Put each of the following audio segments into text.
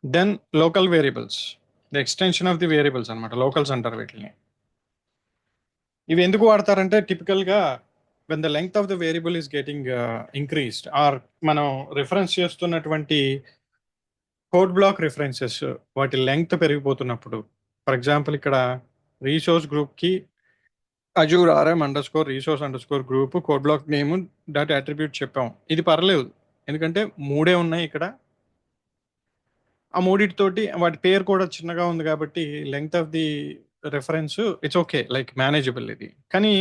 Then local variables, the extension of the variables అనమాట, locals అంటారు వీటిని. ఇవి ఎందుకు వాడతారంటే టిపికల్గా when the length of the variable is getting increased, or మనం రిఫరెన్స్ చేస్తున్నటువంటి కోడ్ బ్లాక్ రిఫరెన్సెస్ వాటి లెంగ్త్ పెరిగిపోతున్నప్పుడు, ఫర్ ఎగ్జాంపుల్ ఇక్కడ రీసోర్స్ గ్రూప్కి Azure RM underscore resource underscore group code block name dot attribute చెప్పాం. ఇది పర్లేదు, ఎందుకంటే మూడే ఉన్నాయి ఇక్కడ. ఆ మూడిటితోటి వాటి పేరు కూడా చిన్నగా ఉంది కాబట్టి length of the reference it's okay, like manageable ఇది. కానీ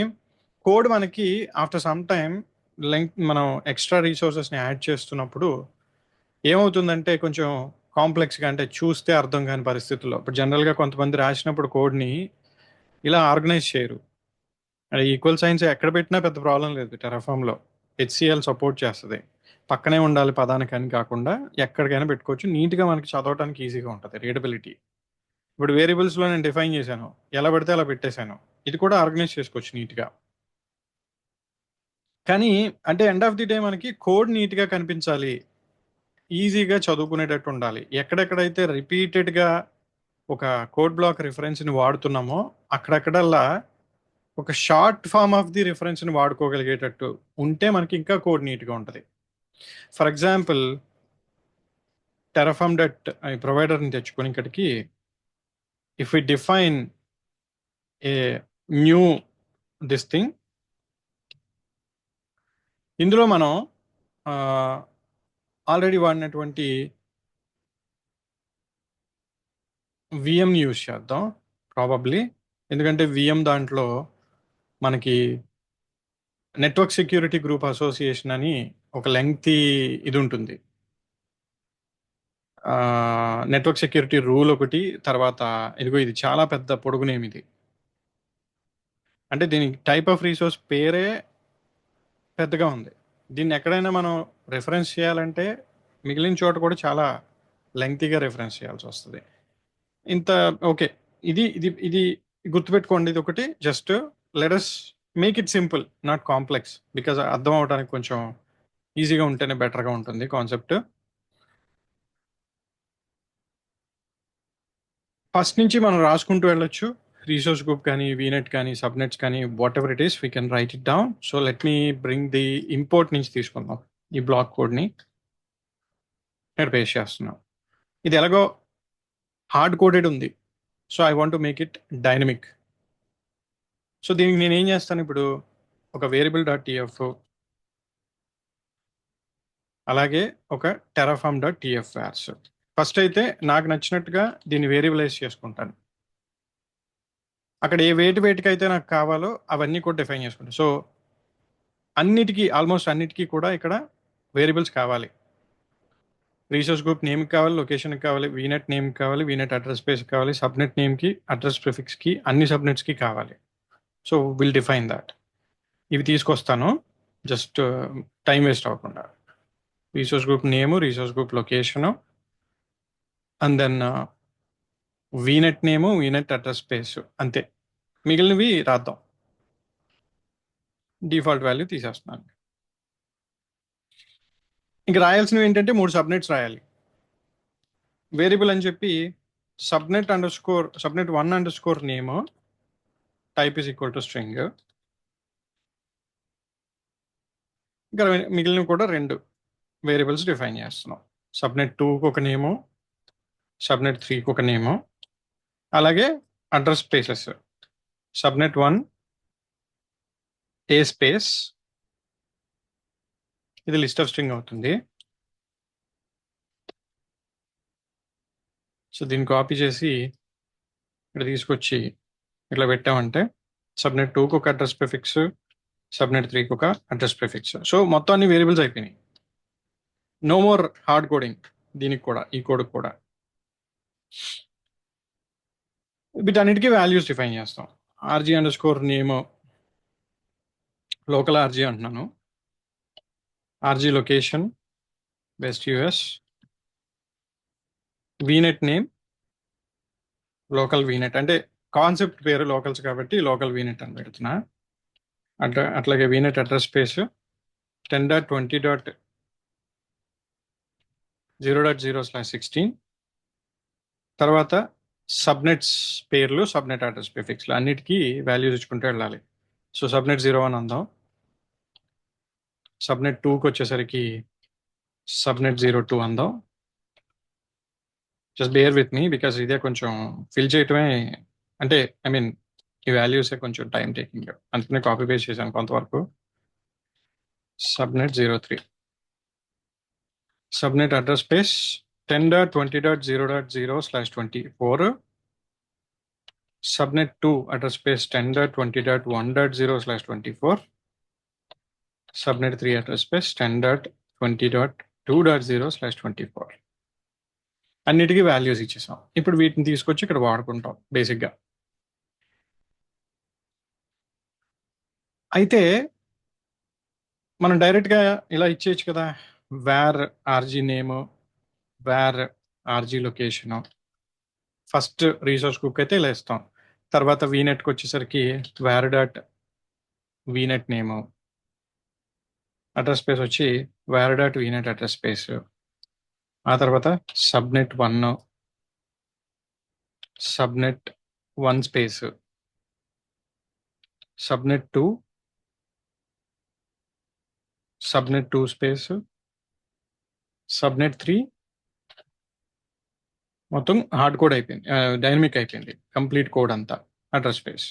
కోడ్ మనకి ఆఫ్టర్ సమ్ టైమ్ లెంగ్త్ మనం ఎక్స్ట్రా రీసోర్సెస్ని యాడ్ చేస్తున్నప్పుడు ఏమవుతుందంటే కొంచెం కాంప్లెక్స్గా, అంటే చూస్తే అర్థం కాని పరిస్థితుల్లో. ఇప్పుడు జనరల్గా కొంతమంది రాసినప్పుడు కోడ్ని ఇలా ఆర్గనైజ్ చేయరు. ఈక్వల్ సైన్స్ ఎక్కడ పెట్టినా పెద్ద ప్రాబ్లం లేదు టెరాఫామ్లో. హెచ్సిఎల్ సపోర్ట్ చేస్తుంది, పక్కనే ఉండాలి పదానికి అని కాకుండా ఎక్కడికైనా పెట్టుకోవచ్చు. నీట్గా మనకి చదవడానికి ఈజీగా ఉంటుంది, రీడబిలిటీ. ఇప్పుడు వేరియబుల్స్లో నేను డిఫైన్ చేశాను, ఎలా పడితే అలా పెట్టేశాను, ఇది కూడా ఆర్గనైజ్ చేసుకోవచ్చు నీట్గా. కానీ అంటే ఎండ్ ఆఫ్ ది డే మనకి కోడ్ నీట్గా కనిపించాలి, ఈజీగా చదువుకునేటట్టు ఉండాలి. ఎక్కడెక్కడైతే రిపీటెడ్గా ఒక కోడ్ బ్లాక్ రిఫరెన్స్ని వాడుతున్నామో అక్కడక్కడల్లా ఒక షార్ట్ ఫామ్ ఆఫ్ ది రిఫరెన్స్ని వాడుకోగలిగేటట్టు ఉంటే మనకి ఇంకా కోడ్ నీట్గా ఉంటుంది. ఫర్ ఎగ్జాంపుల్ టెరాఫామ్ డాట్ ప్రొవైడర్ని తెచ్చుకొని ఇక్కడికి if we define a new this thing, ఇందులో మనం ఆల్రెడీ వాడినటువంటి విఎంని యూజ్ చేద్దాం ప్రాబబ్లీ, ఎందుకంటే విఎం దాంట్లో మనకి నెట్వర్క్ సెక్యూరిటీ గ్రూప్ అసోసియేషన్ అని ఒక లెంగ్తీ ఇది ఉంటుంది. నెట్వర్క్ సెక్యూరిటీ రూల్ ఒకటి, తర్వాత ఇదిగో ఇది చాలా పెద్ద పొడుగు నేమ్ ఇది. అంటే దీనికి టైప్ ఆఫ్ రీసోర్స్ పేరే పెద్దగా ఉంది. దీన్ని ఎక్కడైనా మనం రెఫరెన్స్ చేయాలంటే మిగిలిన చోట కూడా చాలా లెంగ్తీగా రెఫరెన్స్ చేయాల్సి వస్తుంది. ఇంత ఓకే, ఇది ఇది ఇది గుర్తుపెట్టుకోండి. ఇది ఒకటి, just let's make it simple, not complex, because అర్థం అవడానికి కొంచెం ఈజీగా ఉంటేనే బెటర్గా ఉంటుంది కాన్సెప్ట్. ఫస్ట్ నుంచి మనం రాసుకుంటూ వెళ్ళొచ్చు, రీసోర్స్ గ్రూప్ కానీ వీనెట్ కానీ సబ్నెట్స్ కానీ what ever it is we can write it down. So let me bring the import నుంచి తీసుకుందాం ఈ బ్లాక్ కోడ్ని. నేను పేస్ట్ చేస్తున్నాం. ఇది ఎలాగో హార్డ్ కోడెడ్ ఉంది, so I want to make it dynamic. So దీనికి నేను ఏం చేస్తాను, ఇప్పుడు ఒక వేరియబుల్ డాట్ టీఎఫ్, అలాగే ఒక Terraform dot TF vars. First అయితే నాకు నచ్చినట్టుగా దీన్ని వేరియబులైజ్ చేసుకుంటాను. అక్కడ ఏ వేటికి అయితే నాకు కావాలో అవన్నీ కూడా డిఫైన్ చేసుకుంటాను. సో అన్నిటికీ, ఆల్మోస్ట్ అన్నిటికీ కూడా ఇక్కడ వేరియబుల్స్ కావాలి. రీసోర్స్ గ్రూప్ నేమ్కి కావాలి, లొకేషన్కి కావాలి, వీనెట్ నేమ్కి కావాలి, వీనెట్ అడ్రస్ స్పేస్కి కావాలి, సబ్నెట్ నేమ్కి, అడ్రస్ ప్రిఫిక్స్కి, అన్ని సబ్నెట్స్కి కావాలి. So will define that. ఇవి తీసుకొస్తాను జస్ట్ టైం వేస్ట్ అవ్వకుండా. Resource group name, resource group location, and then VNet name, VNet address space, అంతే. మిగిలినవి రాద్దాం. డిఫాల్ట్ వాల్యూ తీసేస్తున్నాను. ఇంక రాయాల్సినవి ఏంటంటే 3 సబ్నెట్స్ రాయాలి. వేరియబుల్ అని చెప్పి subnet under score subnet 1 under score name type is equal to string. ఇంకా మిగిలిన కూడా 2 వేరియబుల్స్ డిఫైన్ చేస్తున్నాం. సబ్నెట్ 2కి ఒక నేము, సబ్నెట్ 3కి ఒక నేము, అలాగే అడ్రస్ స్పేసెస్. సబ్నెట్ 1 ఏ స్పేస్, ఇది లిస్ట్ ఆఫ్ స్ట్రింగ్ అవుతుంది. సో దీన్ని కాపీ చేసి ఇక్కడ తీసుకొచ్చి ఇట్లా పెట్టామంటే సబ్నెట్ 2కి ఒక అడ్రస్ ప్రిఫిక్స్, సబ్నెట్ 3కి ఒక అడ్రస్ ప్రిఫిక్స్. సో మొత్తం అన్ని వేరియబుల్స్ అయిపోయినాయి. నో మోర్ హార్డ్ కోడింగ్ దీనికి కూడా, ఈ కోడ్ కూడా. వీటన్నిటికీ వాల్యూస్ డిఫైన్ చేస్తాం. RG underscore name, local RG అంటున్నాను, RG location west US, VNet name local VNet, అంటే కాన్సెప్ట్ పేరు లోకల్స్ కాబట్టి లోకల్ వీనెట్ అని పెడుతున్నా. అట్లాగే వీనెట్ అడ్రస్ స్పేస్ 10.20.0.0/16, తర్వాత సబ్నెట్స్ పేర్లు, సబ్నెట్ అడ్రస్ ప్రిఫిక్స్లు అన్నిటికీ వాల్యూస్ ఇచ్చుకుంటూ వెళ్ళాలి. సో సబ్నెట్ 01 అందాం. సబ్నెట్ 2కి వచ్చేసరికి సబ్నెట్ 02 అందాం. Just bear with me because ఇదే కొంచెం ఫిల్ చేయటమే, అంటే ఐ మీన్ ఈ వాల్యూసే కొంచెం టైం టేకింగ్, అందుకనే కాపీ పేస్ట్ చేశాను కొంతవరకు. Subnet 03 subnet address space 10.20.0.0/24 subnet 2 address space 10.20.1.0/24 subnet 3 address space 10.20.2.0/24 అన్నిటికీ వాల్యూస్ ఇచ్చేసాం. ఇప్పుడు వీటిని తీసుకొచ్చి ఇక్కడ వాడుకుంటాం బేసిక్గా. అయితే మనం డైరెక్ట్గా ఇలా ఇచ్చేయచ్చు కదా, var RG name, var RG location. First resource కుక్ అయితే ఇలా ఇస్తాం. తర్వాత వీనెట్కి వచ్చేసరికి var dot VNet name, address space వచ్చి var dot VNet address space. ఆ తర్వాత subnet 1, subnet 1 space, subnet 2, subnet 2 space, subnet 3 మొత్తం హార్డ్ కోడ్ అయిపోయింది, డైనమిక్ అయిపోయింది కంప్లీట్ కోడ్ అంతా అడ్రస్ స్పేస్.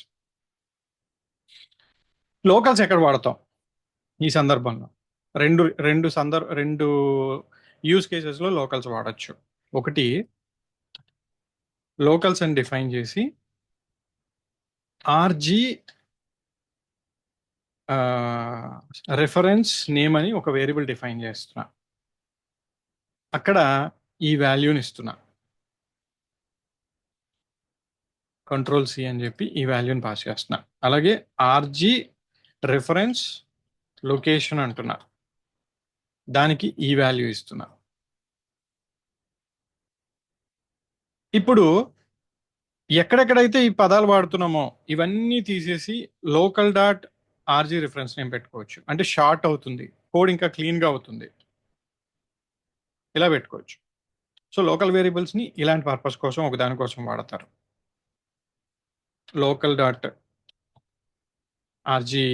లోకల్స్ ఎక్కడ వాడతాం ఈ సందర్భంలో? రెండు యూస్ కేసెస్లో లోకల్స్ వాడచ్చు. ఒకటి, లోకల్స్ అని డిఫైన్ చేసి ఆర్జీ రెఫరెన్స్ నేమ్ అని ఒక వేరియబుల్ డిఫైన్ చేస్తున్నా, అక్కడ ఈ వాల్యూని ఇస్తున్నా, కంట్రోల్ సి అని చెప్పి ఈ వాల్యూని పాస్ చేస్తున్నా. అలాగే ఆర్జీ రెఫరెన్స్ లొకేషన్ అంటున్నా, దానికి ఈ వాల్యూ ఇస్తున్నా. ఇప్పుడు ఎక్కడెక్కడైతే ఈ పదాలు వాడుతున్నామో ఇవన్నీ తీసేసి local dot RG reference name పెట్టుకోవచ్చు. అంటే షార్ట్ అవుతుంది, కోడ్ ఇంకా క్లీన్గా అవుతుంది, ఇలా పెట్టుకోవచ్చు. సో లోకల్ వేరియబుల్స్ని ఇలాంటి పర్పస్ కోసం ఒక దానికోసం వాడతారు. Local dot RG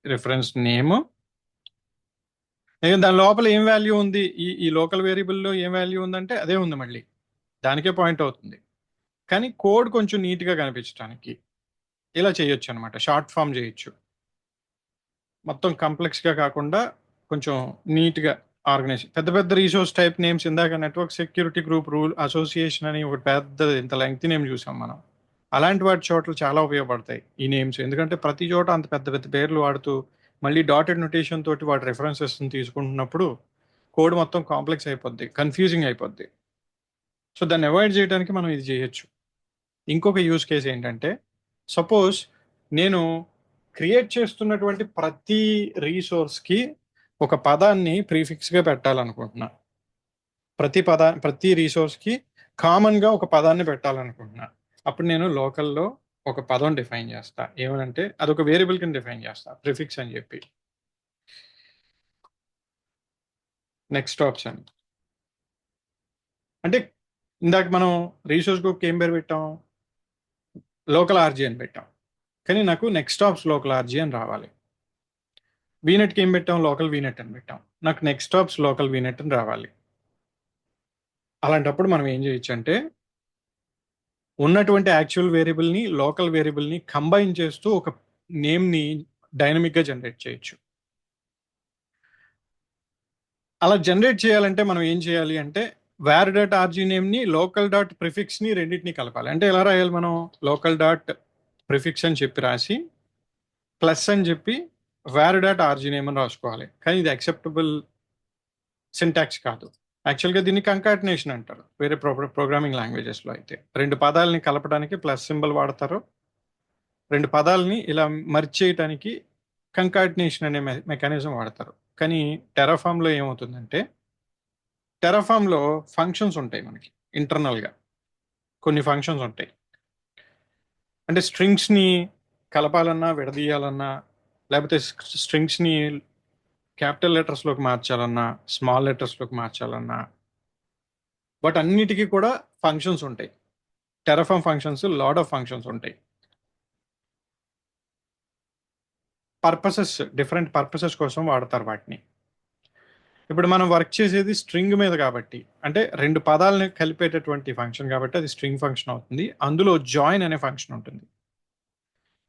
reference name, దాని లోపల ఏం వాల్యూ ఉంది, ఈ లోకల్ వేరియబుల్లో ఏం వాల్యూ ఉందంటే అదే ఉంది, మళ్ళీ దానికే పాయింట్ అవుతుంది. కానీ కోడ్ కొంచెం నీట్గా కనిపించడానికి ఇలా చేయొచ్చు అనమాట, షార్ట్ ఫామ్ చేయొచ్చు. మొత్తం కాంప్లెక్స్గా కాకుండా కొంచెం నీట్గా ఆర్గనైజ్. పెద్ద పెద్ద రీసోర్స్ టైప్ నేమ్స్, ఇందాక network security group rule association అని ఒక పెద్ద ఇంత లెంగ్త్ నేమ్ చూసాం మనం. అలాంటి వాటి చోట్ల చాలా ఉపయోగపడతాయి ఈ నేమ్స్, ఎందుకంటే ప్రతి చోట అంత పెద్ద పెద్ద పేర్లు వాడుతూ మళ్ళీ డాటెడ్ నొటేషన్ తోటి వాటి రెఫరెన్సెస్ తీసుకుంటున్నప్పుడు కోడ్ మొత్తం కాంప్లెక్స్ అయిపోద్ది, కన్ఫ్యూజింగ్ అయిపోద్ది. సో దాన్ని అవాయిడ్ చేయడానికి మనం ఇది చేయొచ్చు. ఇంకొక యూస్ కేసు ఏంటంటే, సపోజ్ నేను క్రియేట్ చేస్తున్నటువంటి ప్రతి రీసోర్స్కి ఒక పదాన్ని ప్రీఫిక్స్గా పెట్టాలనుకుంటున్నా, ప్రతి రీసోర్స్కి కామన్గా ఒక పదాన్ని పెట్టాలనుకుంటున్నా. అప్పుడు నేను లోకల్లో ఒక పదం డిఫైన్ చేస్తా, ఏమనంటే అదొక వేరియబుల్ కింద డిఫైన్ చేస్తా, ప్రిఫిక్స్ అని చెప్పి. నెక్స్ట్ ఆప్షన్ అంటే ఇందాక మనం రీసోర్స్ గ్రూప్కి ఏం పేరు పెట్టాం, లోకల్ ఆర్జీ అని పెట్టాం, కానీ నాకు నెక్స్ట్ ఆప్స్ లోకల్ ఆర్జీ అని రావాలి. వీనెట్కి ఏం పెట్టాం, లోకల్ వీనెట్ అని పెట్టాం, నాకు నెక్స్ట్ ఆప్స్ లోకల్ వీనెట్ అని రావాలి. అలాంటప్పుడు మనం ఏం చేయొచ్చు అంటే, ఉన్నటువంటి యాక్చువల్ వేరియబుల్ని లోకల్ వేరియబుల్ని కంబైన్ చేస్తూ ఒక నేమ్ని డైనమిక్గా జనరేట్ చేయొచ్చు. అలా జనరేట్ చేయాలంటే మనం ఏం చేయాలి అంటే, వేర్ డాట్ ఆర్జీ నేమ్ని లోకల్ డాట్ ప్రిఫిక్స్ని రెండింటిని కలపాలి. అంటే ఎలా రాయాలి మనం, లోకల్ డాట్ ప్రిఫిక్స్ అని చెప్పి రాసి ప్లస్ అని చెప్పి వేర్ డాట్ ఆర్జీ నేమ్ అని రాసుకోవాలి. కానీ ఇది యాక్సెప్టబుల్ సింటాక్స్ కాదు. యాక్చువల్గా దీన్ని కంకాటినేషన్ అంటారు వేరే ప్రోగ్రామింగ్ లాంగ్వేజెస్లో. అయితే రెండు పదాలని కలపడానికి ప్లస్ సింబల్ వాడతారు, రెండు పదాలని ఇలా మర్చ్ చేయడానికి కంకాటినేషన్ అనే మెకానిజం వాడతారు. కానీ టెరాఫామ్లో ఏమవుతుందంటే, టెరాఫామ్లో ఫంక్షన్స్ ఉంటాయి మనకి ఇంటర్నల్గా, కొన్ని ఫంక్షన్స్ ఉంటాయి. అంటే స్ట్రింగ్స్ని కలపాలన్నా విడదీయాలన్నా, లేకపోతే స్ట్రింగ్స్ని క్యాపిటల్ లెటర్స్లోకి మార్చాలన్నా, స్మాల్ లెటర్స్లోకి మార్చాలన్నా, వాటన్నిటికీ కూడా ఫంక్షన్స్ ఉంటాయి. Terraform functions lot of functions ఉంటాయి. డిఫరెంట్ పర్పసెస్ కోసం వాడతారు వాటిని. ఇప్పుడు మనం వర్క్ చేసేది స్ట్రింగ్ మీద కాబట్టి, అంటే 2 పదాలని కలిపేటటువంటి ఫంక్షన్ కాబట్టి అది స్ట్రింగ్ ఫంక్షన్ అవుతుంది. అందులో జాయిన్ అనే ఫంక్షన్ ఉంటుంది.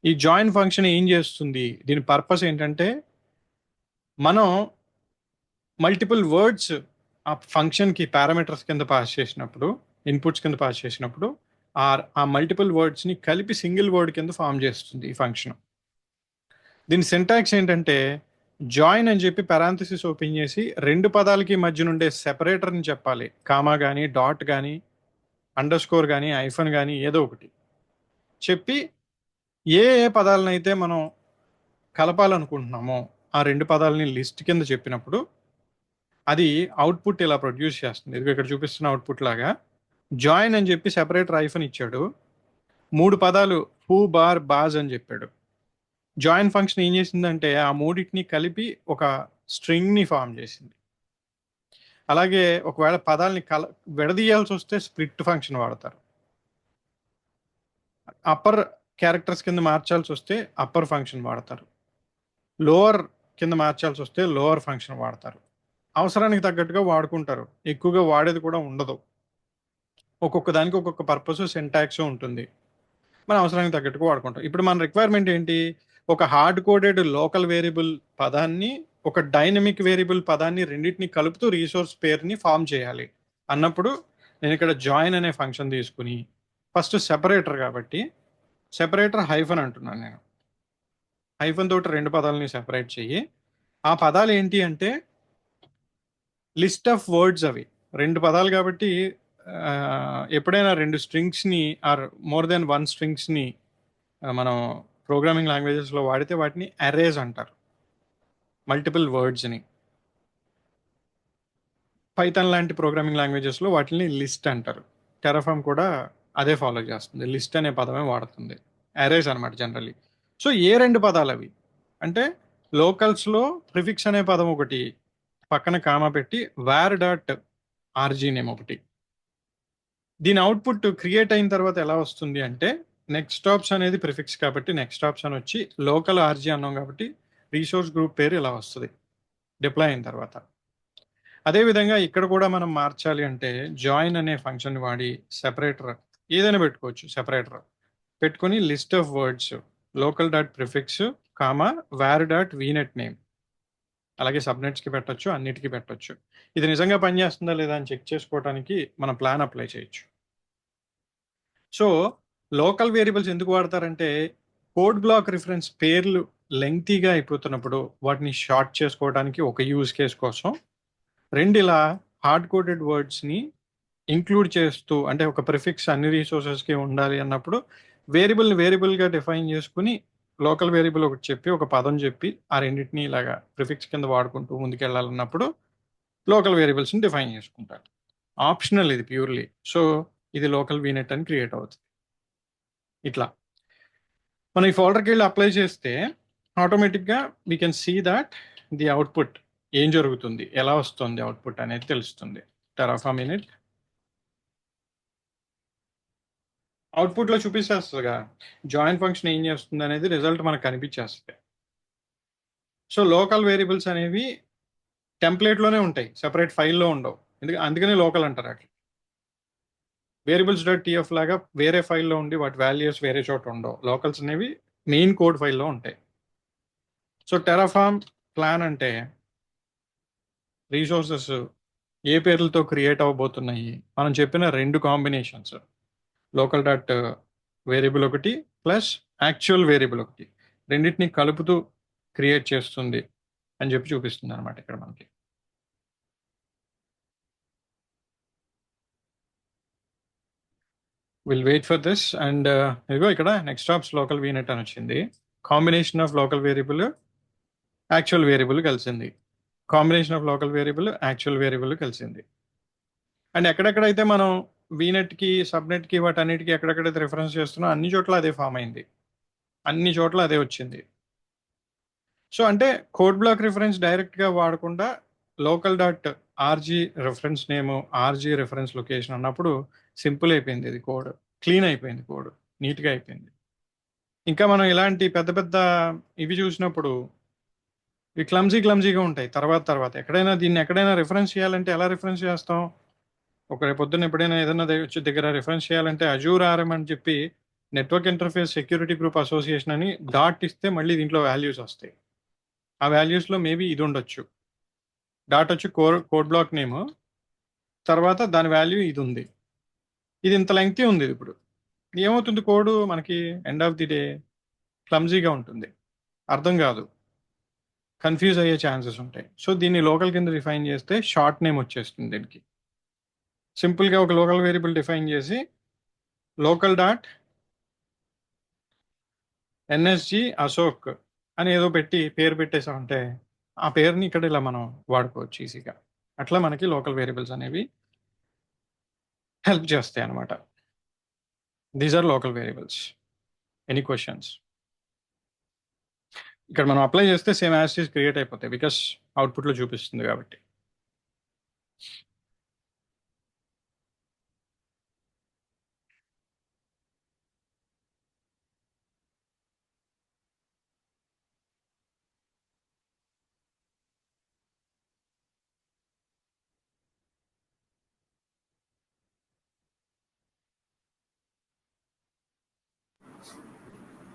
ఈ జాయిన్ ఫంక్షన్ ఏం చేస్తుంది? దీని పర్పస్ ఏంటంటే, మనం మల్టిపుల్ వర్డ్స్ ఆ ఫంక్షన్‌కి పారామీటర్స్ కింద పాస్ చేసినప్పుడు, ఇన్‌పుట్స్ కింద పాస్ చేసినప్పుడు, ఆ మల్టిపుల్ వర్డ్స్‌ని కలిపి సింగిల్ వర్డ్ కింద ఫార్మ్ చేస్తుంది ఈ ఫంక్షన్. దీని సింటాక్స్ ఏంటంటే, జాయిన్ అని చెప్పి పారాంథసిస్ ఓపెన్ చేసి 2 పదాలకి మధ్య నుండే సెపరేటర్‌ని చెప్పాలి. కామా గాని, డాట్ గాని, అండర్‌స్కోర్ గాని, హైఫన్ గాని ఏదో ఒకటి. చెప్పి ఏ పదాలనైతే మనం కలపాలనుకుంటున్నామో ఆ 2 పదాలని లిస్ట్ కింద చెప్పినప్పుడు అది అవుట్‌పుట్ ఇలా ప్రొడ్యూస్ చేస్తుంది. ఇదిగో ఇక్కడ చూపిస్తున్న అవుట్‌పుట్ లాగా జాయిన్ అని చెప్పి సెపరేటర్ హైఫన్ ఇచ్చాడు. 3 పదాలు హూ, బార్, బాజ్ అని చెప్పాడు. జాయిన్ ఫంక్షన్ ఏం చేసిందంటే ఆ మూడిటిని కలిపి ఒక స్ట్రింగ్‌ని ఫార్మ్ చేసింది. అలాగే ఒకవేళ పదాల్ని విడదీయాల్సి వస్తే స్ప్లిట్ ఫంక్షన్ వాడతారు. అప్పర్ క్యారెక్టర్స్ కింద మార్చాల్సి వస్తే అప్పర్ ఫంక్షన్ వాడతారు. లోవర్ కింద మార్చాల్సి వస్తే లోవర్ ఫంక్షన్ వాడతారు. అవసరానికి తగ్గట్టుగా వాడుకుంటారు. ఎక్కువగా వాడేది కూడా ఉండదు. ఒక్కొక్క దానికి ఒక్కొక్క పర్పస్, సింటాక్స్ ఉంటుంది. మన అవసరానికి తగ్గట్టుగా వాడుకుంటాం. ఇప్పుడు మన రిక్వైర్మెంట్ ఏంటి? ఒక హార్డ్ కోడెడ్ లోకల్ వేరియబుల్ పదాన్ని, ఒక డైనమిక్ వేరియబుల్ పదాన్ని రెండిటిని కలుపుతూ రిసోర్స్ పేరుని ఫార్మ్ చేయాలి అన్నప్పుడు నేను ఇక్కడ జాయిన్ అనే ఫంక్షన్ తీసుకుని ఫస్ట్ సెపరేటర్ కాబట్టి సెపరేటర్ హైఫన్ అంటున్నాను నేను. హైఫన్ తోటి 2 పదాలని సెపరేట్ చెయ్యి. ఆ పదాలు ఏంటి అంటే లిస్ట్ ఆఫ్ వర్డ్స్ అవి. 2 పదాలు కాబట్టి ఎప్పుడైనా 2 స్ట్రింగ్స్‌ని ఆర్ మోర్ దెన్ 1 స్ట్రింగ్స్‌ని మనం ప్రోగ్రామింగ్ లాంగ్వేజెస్‌లో వాడితే వాటిని అరేస్ అంటారు. మల్టిపుల్ వర్డ్స్‌ని. పైథాన్ లాంటి ప్రోగ్రామింగ్ లాంగ్వేజెస్‌లో వాటిని లిస్ట్ అంటారు. టెరాఫార్మ్ కూడా అదే ఫాలో చేస్తుంది. లిస్ట్ అనే పదమే వాడుతుంది. అరేస్ అనమాట జనరల్లీ. సో, ఏ 2 పదాలవి? అంటే లోకల్స్‌లో ప్రిఫిక్స్ అనే పదం ఒకటి, పక్కన కామా పెట్టి వార్ డాట్ ఆర్జీ నేమ్ ఒకటి. దీని అవుట్‌పుట్ క్రియేట్ అయిన తర్వాత ఎలా వస్తుంది అంటే, నెక్స్ట్ టాప్స్ అనేది ప్రిఫిక్స్ కాబట్టి నెక్స్ట్ టాప్స్ అని వచ్చి లోకల్ ఆర్జీ అన్నాం కాబట్టి రిసోర్స్ గ్రూప్ పేరు ఇలా వస్తది డిప్లాయ్ అయిన తర్వాత. అదే విధంగా ఇక్కడ కూడా మనం మార్చాలి అంటే జాయిన్ అనే ఫంక్షన్ వాడి సెపరేటర్ ఏదైనా పెట్టుకోవచ్చు. సెపరేటర్ పెట్టుకొని list of words local dot prefix comma war dot vignette name అలాగే సబ్నెట్స్‌కి పెట్టొచ్చు. అన్నిటికి పెట్టొచ్చు. ఇది నిజంగా పనిచేస్తుందా లేదా అని చెక్ చేసుకోవడానికి మనం ప్లాన్ అప్లై చేయొచ్చు. సో, లోకల్ వేరియబుల్స్ ఎందుకు వాడతారంటే, కోడ్ బ్లాక్ రిఫరెన్స్ పేర్లు లెంగ్తీగా అయిపోతున్నప్పుడు వాటిని షార్ట్ చేసుకోవడానికి ఒక యూజ్ కేస్ కోసం 2 ఇలా హార్డ్ కోడెడ్ వర్డ్స్‌ని ఇంక్లూడ్ చేస్తూ అంటే ఒక ప్రిఫిక్స్ అన్ని రిసోర్సెస్‌కి ఉండాలి అన్నప్పుడు వేరియబుల్‌గా డిఫైన్ చేసుకొని లోకల్ వేరియబుల్ ఒకటి చెప్పి ఒక పదం చెప్పి ఆ రెండిటిని ఇలాగా ప్రిఫిక్స్ కింద వాడుకుంటూ ముందుకెళ్ళాలన్నప్పుడు లోకల్ వేరియబుల్స్‌ని డిఫైన్ చేసుకుంటారు. ఆప్షనల్ ఇది ప్యూర్‌లీ. సో, ఇది లోకల్ వీనెట్ అని క్రియేట్ అవుతుంది. ఇట్లా. మనం ఈ ఫోల్డర్‌కెళ్ళి అప్లై చేస్తే ఆటోమేటిక్‌గా we can see that the output ఏం జరుగుతుంది? ఎలా వస్తుంది అవుట్‌పుట్ అనేది తెలుస్తుంది. టెరాఫార్మ్ ఇనిట్ అవుట్‌పుట్‌లో చూపిచ్చేస్తదిగా. జాయిన్ ఫంక్షన్ ఏం చేస్తుంది అనేది రిజల్ట్ మనకు కనిపించేస్తది. సో, లోకల్ వేరియబుల్స్ అనేవి టెంప్లేట్‌లోనే ఉంటాయి. సెపరేట్ ఫైల్‌లో ఉండవు. అందుకనే లోకల్ అంటారు ఆటిని. వేరియబుల్స్ డాట్ టీఎఫ్ లాగా వేరే ఫైల్‌లో ఉండి వాటి వాల్యూస్ వేరే చోట ఉండవు. లోకల్స్ అనేవి మెయిన్ కోడ్ ఫైల్‌లో ఉంటాయి. సో, టెరాఫార్మ్ ప్లాన్ అంటే రిసోర్సెస్ ఏ పేర్లతో క్రియేట్ అవ్వబోతున్నాయి? మనం చెప్పిన 2 కాంబినేషన్స్. లోకల్ డాట్ వేరియబుల్ ఒకటి ప్లస్ యాక్చువల్ వేరియబుల్ ఒకటి. రెండిటిని కలుపుతూ క్రియేట్ చేస్తుంది అని చెప్పి చూపిస్తుందనమాట ఇక్కడ మనకి. Will wait for this and ఇదిగో ఇక్కడ నెక్స్ట్ టాప్స్ లోకల్ వీనెట్ అని వచ్చింది. Combination of local variable, actual variable కలిసింది. Combination of local variable, actual variable కలిసింది. అండ్ ఎక్కడెక్కడైతే మనం వీనెట్‌కి, సబ్‌నెట్‌కి వాటన్నిటికి ఎక్కడెక్కడైతే రిఫరెన్స్ చేస్తున్నామో అన్ని చోట్ల అదే ఫార్మ్ అయింది. అన్ని చోట్ల అదే వచ్చింది. సో, అంటే కోడ్ బ్లాక్ రిఫరెన్స్ డైరెక్ట్‌గా వాడకుండా local dot RG reference name, RG reference location అన్నప్పుడు సింపుల్ అయిపోయింది, ఇది కోడ్ క్లీన్ అయిపోయింది, కోడ్ నీట్గా అయిపోయింది. ఇంకా మనం ఇలాంటి పెద్ద పెద్ద ఇవి చూసినప్పుడు ఇవి క్లమ్జీగా ఉంటాయి. తర్వాత ఎక్కడైనా దీన్ని ఎక్కడైనా రిఫరెన్స్ చేయాలంటే ఎలా రిఫరెన్స్ చేస్తాం? ఒక రేపు పొద్దున్న ఎప్పుడైనా ఏదైనా దగ్గర రిఫరెన్స్ చేయాలంటే అజూర్ ఆర్ఎం అని చెప్పి network interface security group association అని డాట్ ఇస్తే మళ్ళీ దీంట్లో వాల్యూస్ వస్తాయి. ఆ వాల్యూస్లో మేబీ ఇది ఉండొచ్చు. డాట్ వచ్చి కోడ్ బ్లాక్ నేమ్, తర్వాత దాని వాల్యూ ఇది ఉంది. ఇది ఇంత లెంగ్తీ ఉంది. ఇది ఇప్పుడు ఏమవుతుంది, కోడ్ మనకి ఎండ్ ఆఫ్ ది డే క్లమ్జీగా ఉంటుంది, అర్థం కాదు, కన్ఫ్యూజ్ అయ్యే ఛాన్సెస్ ఉంటాయి. సో దీన్ని లోకల్ కింద డిఫైన్ చేస్తే షార్ట్ నేమ్ వచ్చేస్తుంది. దీనికి సింపుల్గా ఒక లోకల్ వేరియబుల్ డిఫైన్ చేసి లోకల్ డాట్ ఎన్ఎస్జి అశోక్ అని ఏదో పెట్టి పేరు పెట్టేసామంటే ఆ పేరుని ఇక్కడ ఇలా మనం వాడుకోవచ్చు ఈజీగా. అట్లా మనకి లోకల్ వేరియబుల్స్ అనేవి హెల్ప్ చేస్తాయి అన్నమాట. These are local variables. Any questions? ఇక్కడ మనం అప్లై చేస్తే same as it is create అయిపోతాయి, బికాస్ అవుట్పుట్లో చూపిస్తుంది కాబట్టి.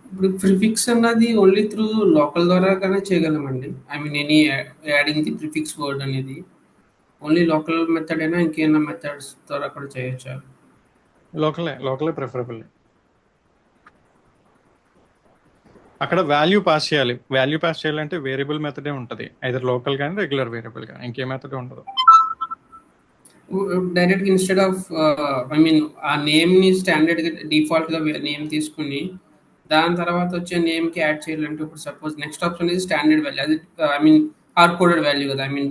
ఇప్పుడు ప్రిఫిక్స్ అన్నది ఓన్లీ త్రూ లోకల్ ద్వారాగానే చేయగలమండి. I mean any adding the prefix word అనేది ఓన్లీ లోకల్ మెథడ్ అయినా ఇంకేమైనా మెథడ్స్ ద్వారా కూడా చేయొచ్చా? లోకలే ప్రిఫరబుల్. అక్కడ వాల్యూ పాస్ చేయాలి. వాల్యూ పాస్ చేయాలంటే వేరియబుల్ మెథడే ఉంటుంది, ఐదర్ లోకల్ కానీ రెగ్యులర్ వేరియబుల్ కానీ, ఇంకే మెథడ్ ఉండదు. డైరెక్ట్గా ఇన్స్టెడ్ ఆఫ్ ఐ మీన్ ఆ నేమ్ని స్టాండర్డ్గా డిఫాల్ట్గా నేమ్ తీసుకుని దాని తర్వాత వచ్చే నేమ్కి యాడ్ చేయాలంటే ఇప్పుడు సపోజ్ నెక్స్ట్ ఆప్షన్ ఇది స్టాండర్డ్ వాల్యూ, అది I mean hard coded value కదా, ఐ మీన్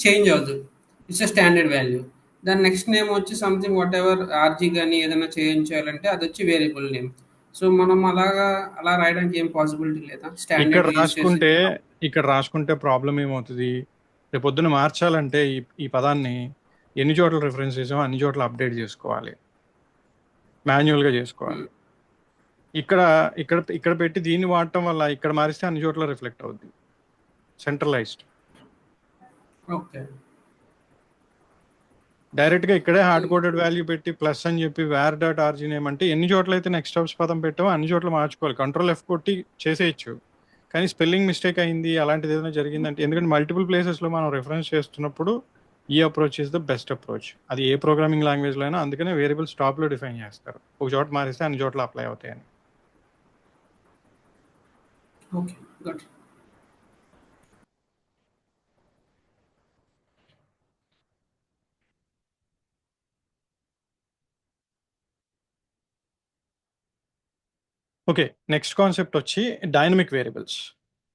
చేంజ్ అవ్వదు, ఇట్స్ అ స్టాండర్డ్ వాల్యూ. దాని నెక్స్ట్ నేమ్ వచ్చి సంథింగ్ వాట్ ఎవర్ ఆర్జీ కానీ ఏదైనా చేయించాలంటే అది వచ్చి వేరియబుల్ నేమ్. సో మనం అలా రాయడానికి ఏం పాసిబిలిటీ లేదా ఇక్కడ స్టాండర్డ్ యూజ్ చేసి? రాసుకుంటే ప్రాబ్లం ఏమవుతుంది, రేపు పొద్దున మార్చాలంటే ఈ పదాన్ని ఎన్ని చోట్ల రిఫరెన్స్ చేసామో అన్ని చోట్ల అప్డేట్ చేసుకోవాలి, మాన్యువల్గా చేసుకోవాలి. ఇక్కడ ఇక్కడ ఇక్కడ పెట్టి దీన్ని వాడటం వల్ల ఇక్కడ మారిస్తే అన్ని చోట్ల రిఫ్లెక్ట్ అవుద్ది, సెంట్రలైజ్డ్. ఓకే, డైరెక్ట్గా ఇక్కడే హార్డ్ కోడెడ్ వాల్యూ పెట్టి ప్లస్ అని చెప్పి వేర్ డాట్ ఆర్జీ నేమ్ అంటే ఎన్ని చోట్ల అయితే నెక్స్ట్ ఆప్స్ పదం పెట్టామో అన్ని చోట్ల మార్చుకోవాలి. కంట్రోల్ ఎఫ్ కొట్టి చేసేయచ్చు, కానీ స్పెల్లింగ్ మిస్టేక్ అయింది అలాంటిది ఏదైనా జరిగిందంటే, ఎందుకంటే మల్టిపుల్ ప్లేసెస్లో మనం రిఫరెన్స్ చేస్తున్నప్పుడు ఈ approach is the best approach. అది ఏ ప్రోగ్రామింగ్ లాంగ్వేజ్లో అయినా, అందుకనే వేరియబుల్ స్టాప్లో డిఫైన్ చేస్తారు, ఒక చోట మారిస్తే అన్ని చోట్ల అప్లై అవుతాయని. Okay, good. Okay, next concept వచ్చి డైనమిక్ వేరియబుల్స్.